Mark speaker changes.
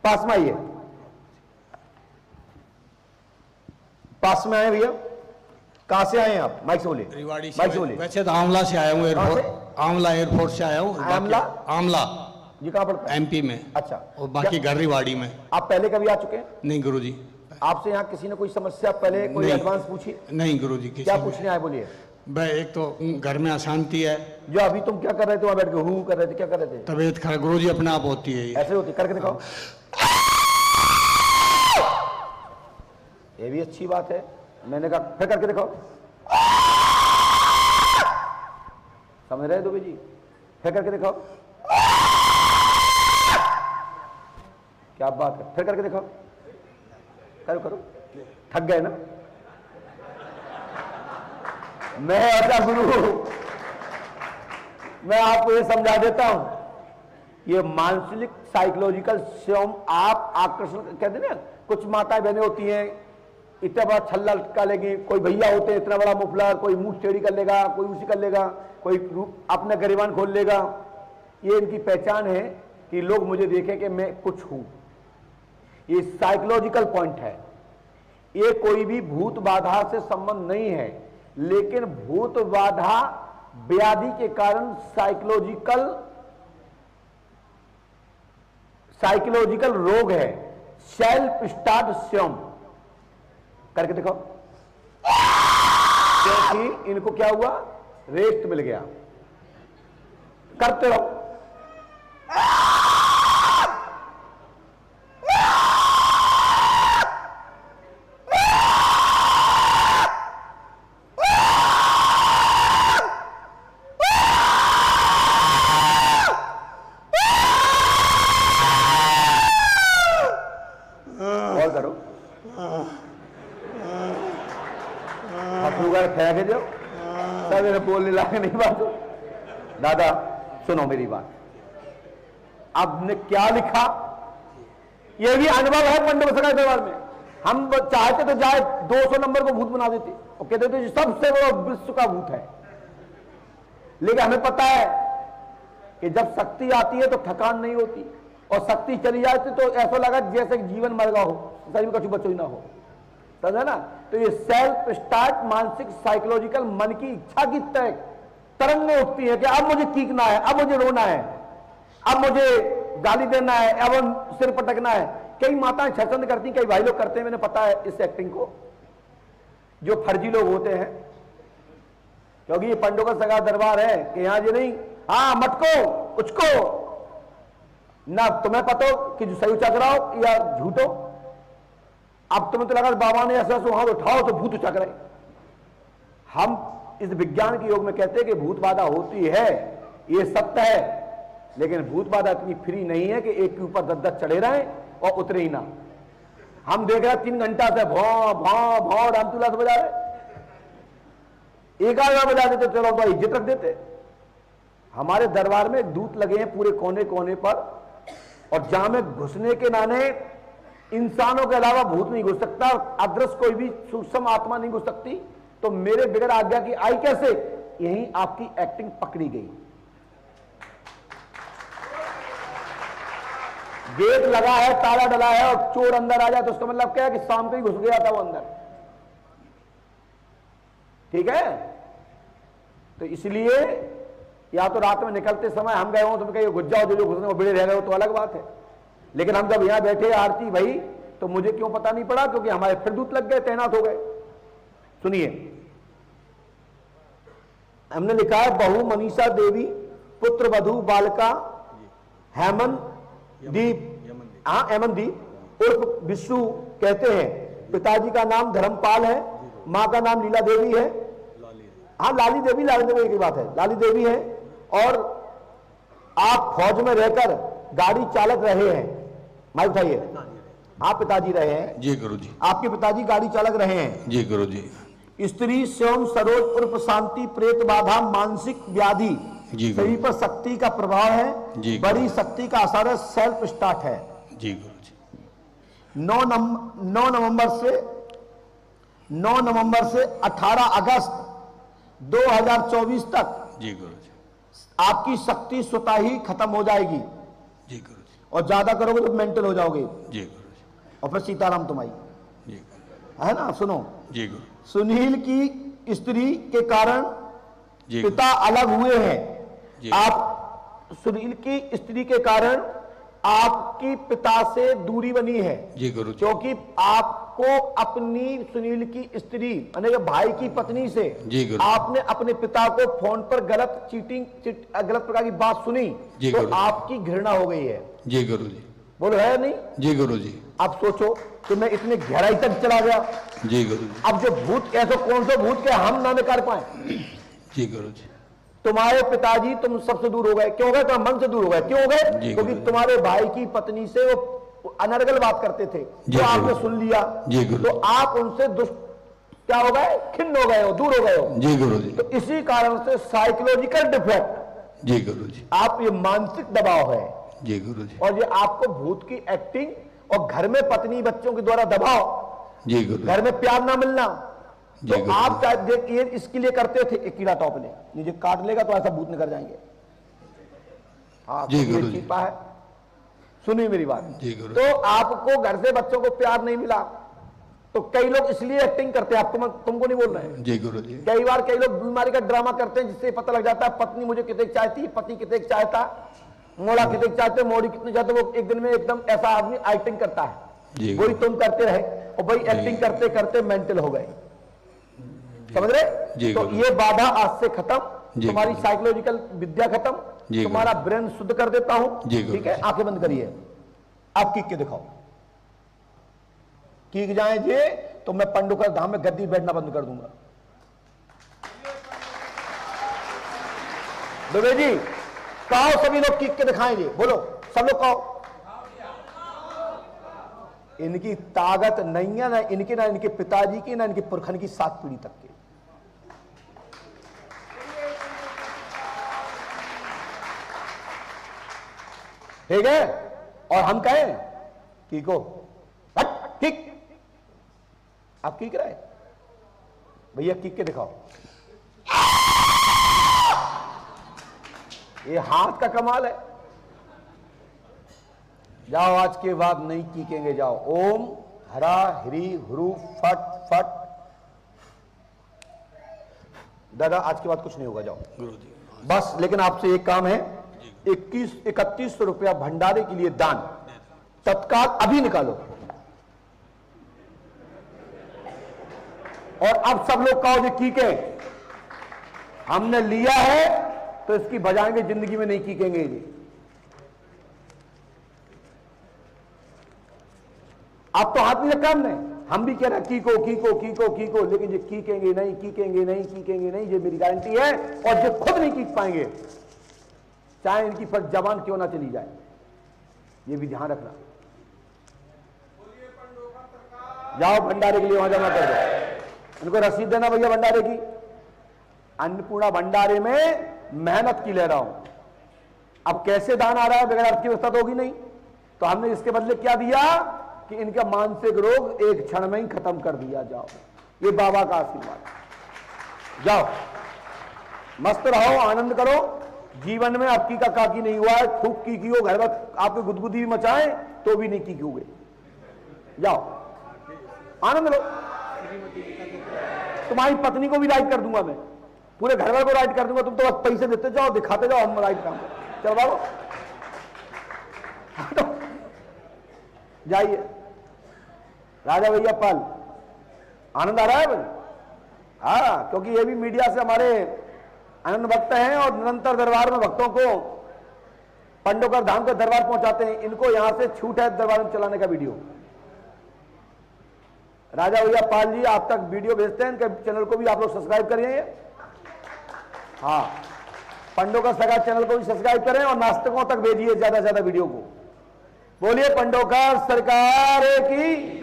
Speaker 1: पास में आइए, पास में आए भैया। कहां से आए हैं आप? माइक से बोलिए।
Speaker 2: रेवाड़ी
Speaker 1: माइक से बोलिए।
Speaker 2: वैसे तो आंवला से आया हूँ, एयरपोर्ट आंवला एयरपोर्ट से आया हूँ।
Speaker 1: आंवला?
Speaker 2: आंवला
Speaker 1: जी कहां पड़ता है?
Speaker 2: एमपी में।
Speaker 1: अच्छा,
Speaker 2: और बाकी घर रेवाड़ी में।
Speaker 1: आप पहले कभी आ चुके हैं?
Speaker 2: नहीं गुरुजी।
Speaker 1: आपसे यहाँ किसी ने कोई समस्या पहले कोई
Speaker 2: नहीं।
Speaker 1: एडवांस पूछी?
Speaker 2: नहीं गुरुजी।
Speaker 1: क्या पूछने आए बोलिए।
Speaker 2: भाई एक तो घर में अशांति है।
Speaker 1: जो अभी तुम क्या कर रहे थे वहां बैठ के हूं कर रहे थे, क्या कर रहे थे?
Speaker 2: तबीयत खराब गुरुजी अपने आप होती है।
Speaker 1: ऐसे होती, करके दिखाओ। ये भी अच्छी बात है। मैंने कहा फिर करके दिखाओ। समझ रहे दुबे जी? फिर करके दिखाओ। क्या बात है, फिर करके दिखाओ। करो करो। थक गए ना? मैं ऐसा गुरु हूं, मैं आपको ये समझा देता हूं। ये मानसिक साइकोलॉजिकल स्वयं आप आकर्षण कहते हैं ना। कुछ माताएं बहनें होती हैं इतना बड़ा छल्ला लटका लेगी, कोई भैया होते हैं इतना बड़ा मुफलर, कोई मुंह टेढ़ी कर लेगा, कोई उसी कर लेगा, कोई अपना गरिबान खोल लेगा। ये इनकी पहचान है कि लोग मुझे देखें कि मैं कुछ हूं। ये साइकोलॉजिकल पॉइंट है। ये कोई भी भूत बाधा से संबंध नहीं है, लेकिन भूत बाधा व्याधि के कारण साइकोलॉजिकल रोग है। सेल्फ स्टार्ट स्वयं करके देखो। क्योंकि इनको क्या हुआ? रेस्ट मिल गया। करते रहो। और करो। फेंक दो सब, इन्हें बोलने लायक नहीं बात। दादा सुनो मेरी बात। अब ने क्या लिखा, यह भी अनुभव है मंडप सका दरबार में। हम चाहते तो जाए 200 नंबर को भूत बना देते और कहते थे सबसे बड़ा विश्व का भूत है। लेकिन हमें पता है कि जब शक्ति आती है तो थकान नहीं होती, और शक्ति चली जाती तो ऐसा लगा जैसे जीवन मर गया हो, शरीर में कछु बचो ही ना हो। समझा ना? तो ये सेल्फ स्टार्ट मानसिक साइकोलॉजिकल मन की इच्छा की तरंगें उठती है कि अब मुझे चीखना है, अब मुझे रोना है, अब मुझे गाली देना है, अब सिर पटकना है। कई माताएं छसंद करती, कई भाई लोग करते हैं, मैंने पता है इस एक्टिंग को। जो फर्जी लोग होते हैं, क्योंकि ये पंडों का सगा दरबार है कि यहां ये नहीं, हाँ मटको उचको ना, तुम्हें पता हो कि जो सही उचक रहा हो या झूठो। अब तुम्हें तो लगा बाबा ने ऐसा हाथ उठाओ तो भूत उचक रहे। हम इस विज्ञान के योग में कहते हैं कि भूत बाधा होती है, ये सत्य है, लेकिन भूत बाधा इतनी फ्री नहीं है कि एक के ऊपर 10-10 चढ़े रहे और उतरे ही ना। हम देख रहे 3 घंटा से भौ भौ भौ रामतुला से बजा रहे, एक आधा बजा देते चलो तो इज्जत रख देते। हमारे दरबार में दूत लगे हैं पूरे कोने कोने पर, और जहां में घुसने के नाने इंसानों के अलावा भूत नहीं घुस सकता, अदृश्य कोई भी सूक्ष्म आत्मा नहीं घुस सकती। तो मेरे बिगड़ आज्ञा की आई कैसे? यही आपकी एक्टिंग पकड़ी गई। गेट लगा है, ताला डला है और चोर अंदर आ जाए तो उसका मतलब क्या है कि शाम को ही घुस गया था वो अंदर। ठीक है? तो इसलिए या तो रात में निकलते समय हम गए हो तुम कहीं घुस जाओ, जो घुसने को बिड़े रह गए हो तो अलग बात है। लेकिन हम जब यहां बैठे आरती भाई, तो मुझे क्यों पता नहीं पड़ा? क्योंकि हमारे फिर दूत लग गए, तैनात हो गए। सुनिए, हमने लिखा है बहु मनीषा देवी पुत्र वधु बालका हेमंत दीप, हाँ हेमंत दीप उर्फ विष्णु कहते हैं। पिताजी का नाम धर्मपाल है, मां का नाम लीला देवी है। हाँ लाली देवी की बात है, लाली देवी है। और आप फौज में रहकर गाड़ी चालक रहे हैं। माइक उठाइए। आप पिताजी रहे हैं?
Speaker 2: जी गुरुजी।
Speaker 1: आपके पिताजी गाड़ी चालक रहे हैं?
Speaker 2: जी गुरुजी।
Speaker 1: स्त्री स्वयं सरोज उर्फ शांति प्रेत बाधा मानसिक व्याधि, शरीर पर शक्ति का प्रभाव है। जी। बड़ी शक्ति का असर है, सेल्फ स्टार्ट है। जी गुरुजी। 9 नवंबर से 18 अगस्त 2024 तक
Speaker 2: जी गुरुजी
Speaker 1: आपकी शक्ति स्वतः ही खत्म हो जाएगी।
Speaker 2: जी गुरुजी।
Speaker 3: और ज्यादा करोगे तो मेंटल हो जाओगे
Speaker 2: जी गुरु जी।
Speaker 3: और फिर सीताराम तुम आई,
Speaker 2: जी
Speaker 3: है ना। सुनो,
Speaker 2: जी गुरु
Speaker 3: सुनील की स्त्री के कारण
Speaker 2: जी
Speaker 3: पिता अलग हुए
Speaker 2: जी।
Speaker 3: हैं। आप सुनील की स्त्री के कारण आपकी पिता से दूरी बनी है
Speaker 2: जी गुरु जी।
Speaker 3: क्योंकि आपको अपनी सुनील की स्त्री यानी कि भाई की पत्नी से
Speaker 2: जी गुरु।
Speaker 3: आपने अपने पिता को फोन पर गलत गलत प्रकार की बात सुनी
Speaker 2: जी
Speaker 3: तो
Speaker 2: गुरु।
Speaker 3: आपकी घृणा हो गई है।
Speaker 2: जी गुरु जी।
Speaker 3: बोलो है नहीं?
Speaker 2: जी गुरु जी।
Speaker 3: अब सोचो कि मैं इतनी गहराई तक चला गया।
Speaker 2: जी गुरु जी।
Speaker 3: अब जो भूत, ऐसा कौन सा भूत के हम ना कर पाए।
Speaker 2: जी गुरु जी।
Speaker 3: तुम्हारे पिताजी तुम सबसे दूर हो गए, क्यों हो गए? तुम्हारे मन से दूर हो गए, क्यों हो गए?
Speaker 2: जी
Speaker 3: क्योंकि
Speaker 2: गुरु।
Speaker 3: तुम्हारे भाई की पत्नी से वो अनर्गल बात करते थे
Speaker 2: जी
Speaker 3: जो आपने
Speaker 2: गुरु।
Speaker 3: सुन लिया,
Speaker 2: जी गुरु।
Speaker 3: तो आप उनसे दुष्ट क्या हो गए? खिन्न हो गए हो, दूर हो गए हो।
Speaker 2: जी गुरु जी।
Speaker 3: तो इसी कारण से साइकोलॉजिकल डिफेक्ट,
Speaker 2: जी गुरु जी।
Speaker 3: आप ये मानसिक दबाव है
Speaker 2: जी गुरु जी।
Speaker 3: और ये आपको भूत की एक्टिंग और घर में पत्नी बच्चों के द्वारा दबाव,
Speaker 2: जी गुरु।
Speaker 3: घर में प्यार ना मिलना,
Speaker 2: जी
Speaker 3: तो
Speaker 2: गुरु।
Speaker 3: आप शायद देखिए इसके लिए करते थे। एक कीड़ा टॉप ले नीचे काट लेगा तो ऐसा भूत निकल जाएंगे। हाँ,
Speaker 2: जी
Speaker 3: तो
Speaker 2: गुरु
Speaker 3: ये
Speaker 2: जी।
Speaker 3: चीपा है। सुनिए मेरी बात।
Speaker 2: जी गुरु।
Speaker 3: तो आपको घर से बच्चों को प्यार नहीं मिला तो कई लोग इसलिए एक्टिंग करते हैं। आप तुमको नहीं बोल रहे हैं।
Speaker 2: जी गुरु जी।
Speaker 3: कई बार कई लोग बीमारी का ड्रामा करते हैं जिससे पता लग जाता है पत्नी मुझे कितने चाहती है, पति कितने चाहता, मोड़ा कितने चाहते, मोड़ी कितने चाहते। वो एक दिन में एकदम ऐसा आदमी एक्टिंग करता है।
Speaker 2: जी
Speaker 3: वही तुम करते रहे और भाई एक्टिंग करते करते मेंटल हो गए। समझ रहे?
Speaker 2: जी
Speaker 3: तो
Speaker 2: गुरु।
Speaker 3: ये बाधा आज से खत्म,
Speaker 2: जी
Speaker 3: तुम्हारी
Speaker 2: गुरु।
Speaker 3: साइकोलॉजिकल विद्या खत्म,
Speaker 2: जी
Speaker 3: तुम्हारा ब्रेन शुद्ध कर देता हूं।
Speaker 2: जी गुरु।
Speaker 3: ठीक है, आंखें बंद करिए। आप कीक के दिखाओ, कीक जाए जे तो मैं पंडुकर धाम में गद्दी बैठना बंद कर दूंगा। दुबे जी कहो, सभी लोग कीक के दिखाएंगे, बोलो सब लोग कहो। इनकी ताकत नहीं है ना इनके, ना इनके पिताजी की, ना इनके पुरखन की 7 पीढ़ी तक की। ठीक है, और हम कहें कीको किक, आप कीक रहे भैया, कीक के दिखाओ। ये हाथ का कमाल है। जाओ, आज के बाद नहीं कीकेंगे। जाओ, ओम हरा हरी हुरु फट फट। दादा आज के बाद कुछ नहीं होगा, जाओ
Speaker 2: गुरु जी।
Speaker 3: बस। लेकिन आपसे एक काम है, 3100 रुपया भंडारे के लिए दान तत्काल अभी निकालो। और अब सब लोग कहो जी कीके, हमने लिया है तो इसकी बजाएंगे, जिंदगी में नहीं कीकेंगे जी। अब तो हाथ में काम नहीं, हम भी कह रहे हैं कीको कीको कीको कीको, लेकिन ये कीकेंगे नहीं, कीकेंगे नहीं, कीकेंगे नहीं, ये मेरी गारंटी है। और ये खुद नहीं कीक पाएंगे, चाहे इनकी पर जबान क्यों ना चली जाए, ये भी ध्यान रखना। जाओ भंडारे के लिए वहां जमा कर दो, इनको रसीद देना भैया भंडारे की। अन्नपूर्णा भंडारे में मेहनत की ले रहा हूं। अब कैसे दान आ रहा है, बगैर अर्थ की व्यवस्था तो होगी नहीं। तो हमने इसके बदले क्या दिया कि इनका मानसिक रोग एक क्षण में ही खत्म कर दिया। जाओ, ये बाबा का आशीर्वाद। जाओ, मस्त रहो, आनंद करो। जीवन में आपकी का काकी नहीं हुआ है, खूब की हो, घर में आपकी गुदगुदी भी मचाए तो भी नहीं की होगे। जाओ, आनंद लो। तुम्हारी पत्नी को भी राइट कर दूंगा मैं, पूरे घर वाले को राइट कर दूंगा। तुम तो बस पैसे देते जाओ, दिखाते जाओ, हम राइट काम चलो बाबू। जाइए राजा भैया पाल, आनंद आ रहा है भाई? हाँ, क्योंकि ये भी मीडिया से हमारे आनंद भक्त हैं और निरंतर दरबार में भक्तों को पंडोकर धाम के दरबार पहुंचाते हैं। इनको यहां से छूट है दरबार में चलाने का वीडियो। राजा भैया पाल जी आप तक वीडियो भेजते हैं, इनके चैनल को भी आप लोग सब्सक्राइब करिए। हाँ, पंडोकर सगा चैनल को भी सब्सक्राइब करें और नास्तिकों तक भेजिए ज्यादा से ज्यादा वीडियो को। बोलिए पंडोकर सरकार की।